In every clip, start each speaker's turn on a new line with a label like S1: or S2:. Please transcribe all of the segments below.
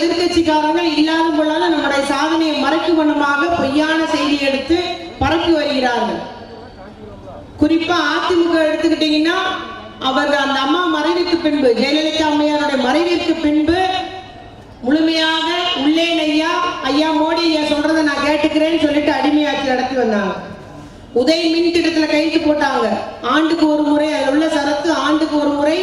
S1: எதிர்கட்சிக்காரங்க இல்லாத போலாலும் நம்முடைய சாதனையை மறைக்கும் வண்ணமாக பொய்யான செய்தி எடுத்து பரப்பி வருகிறார்கள். குறிப்பா அதிமுக எடுத்துக்கிட்டீங்கன்னா அவர்கள் அந்த அம்மா மறைவிற்கு பின்பு, ஜெயலலிதா அம்மையாருடைய மறைவிற்கு பின்பு முழுமையாக உள்ளேன் ஐயா மோடி ஐயா சொல்றதை நான் கேட்டுக்கிறேன்னு சொல்லிட்டு அடிமையாக்கி நடத்தி வந்தாங்க. உதய் மின் திட்டத்தில் கைது போட்டாங்க. ஆண்டுக்கு ஒரு முறை, அதில் உள்ள சரத்து ஆண்டுக்கு ஒரு முறை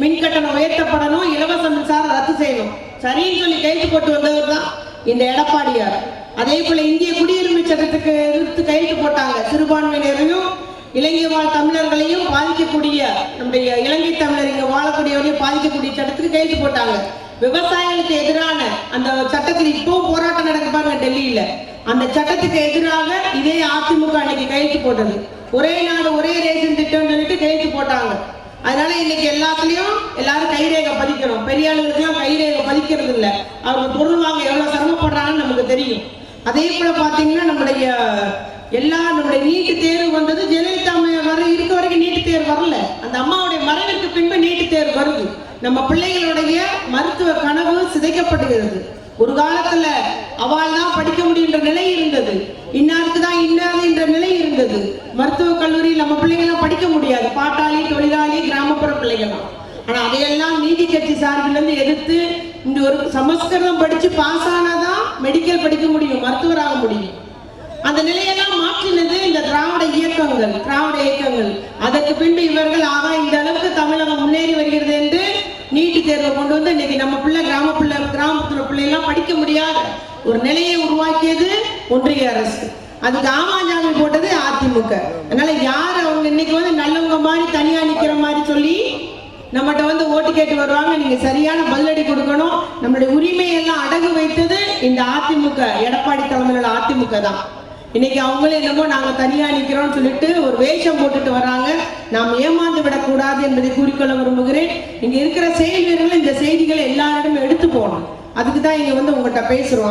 S1: மின் கட்டணம் உயர்த்தப்படணும், இலவச மின்சாரம் ரத்து செய்யணும் சரின்னு சொல்லி கைது போட்டு வந்தவர் தான் இந்த எடப்பாடியார். அதே போல இந்திய குடியுரிமை சட்டத்துக்கு எதிர்த்து கைது போட்டாங்க. சிறுபான்மையினரையும் இலங்கை வாழ் தமிழர்களையும் பாதிக்கக்கூடிய, நம்முடைய இலங்கை தமிழர் இங்க வாழக்கூடியவரையும் பாதிக்கக்கூடிய சட்டத்துக்கு கைது போட்டாங்க. விவசாயிகளுக்கு எதிரான அந்த சட்டத்தில் இப்போ போராட்டம் நடக்க பாருங்க டெல்லியில, அந்த சட்டத்துக்கு எதிராக இதே அதிமுக அன்னைக்கு கைது போட்டது. ஒரே நாடு ஒரே ரேஷன் திட்டம் சொல்லிட்டு கைது போட்டாங்க. அதனால இன்னைக்கு எல்லாத்துலயும் எல்லாரும் கைரேகை பதிக்கணும். பெரிய ஆளுங்களுக்குலாம் கைரேகை பதிக்கிறது இல்லை. அவங்க பொருள் வாங்க எவ்வளவு சிரமப்படுறாங்கன்னு நமக்கு தெரியும். அதே போல பாத்தீங்கன்னா நம்முடைய நீட்டு தேர்வு வந்தது. ஜெயலலிதா வர இருக்க வரைக்கும் நீட்டு தேர்வு வரல. அந்த அம்மாவுடைய மறைவிற்கு பின்பு நீட்டு தேர்வு வருது. நம்ம பிள்ளைகளுடைய மருத்துவ கனவு சிதைக்கப்படுகிறது. ஒரு காலத்துல அவள் தான் படிக்க முடியுன்ற நிலை இருந்தது, இன்னாருக்கு தான் இன்னாது என்ற நிலை இருந்தது. மருத்துவக் கல்லூரியில் நம்ம பிள்ளைங்களாம் படிக்க முடியாது, பாட்டாளி தொழிலாளி கிராமப்புற பிள்ளைகளாம். ஆனா அதையெல்லாம் நீதி கட்சி சார்பிலிருந்து எதிர்த்து இந்த ஒரு சமஸ்கிருதம் படிச்சு பாஸ் ஆனாதான் மெடிக்கல் படிக்க முடியும், மருத்துவராக முடியும். அந்த நிலையெல்லாம் மாற்றினது இந்த திராவிட இயக்கங்கள். அதற்கு பின்பு இவர்கள் இந்த அளவுக்கு தமிழகம் முன்னேறி வருகிறது என்று நீட்டு தேர்வை கொண்டு வந்து இன்னைக்கு நம்ம பிள்ளை கிராமப்புற பிள்ளைலாம் படிக்க முடியாத ஒரு நிலையை உருவாக்கியது ஒன்றிய அரசு. அதுக்கு ஆமாஞ்சாமி போட்டது அதிமுக. அதனால யார் அவங்க இன்னைக்கு வந்து நல்லவங்க மாதிரி தனியா நிக்கிற மாதிரி சொல்லி நம்மகிட்ட வந்து ஓட்டு கேட்டு வருவாங்க. நீங்க சரியான பதிலடி கொடுக்கணும். நம்மளுடைய உரிமையெல்லாம் அடகு வைத்தது இந்த அதிமுக, எடப்பாடி தலைமையில அதிமுக தான். இன்னைக்கு அவங்களே என்னமோ நாங்க தனியா நிக்கிறோம்னு சொல்லிட்டு ஒரு வேஷம் போட்டுட்டு வராங்க. நாம் ஏமாந்து விடக்கூடாது என்பதை கூறிக்கொள்ள விரும்புகிறேன். இங்க இருக்கிற செயல் வீரர்கள் இந்த செய்திகளை எல்லாரிடமும் எடுத்து போகணும். அதுக்கு தான் இங்க வந்து உங்கள்கிட்ட பேசுறோம்.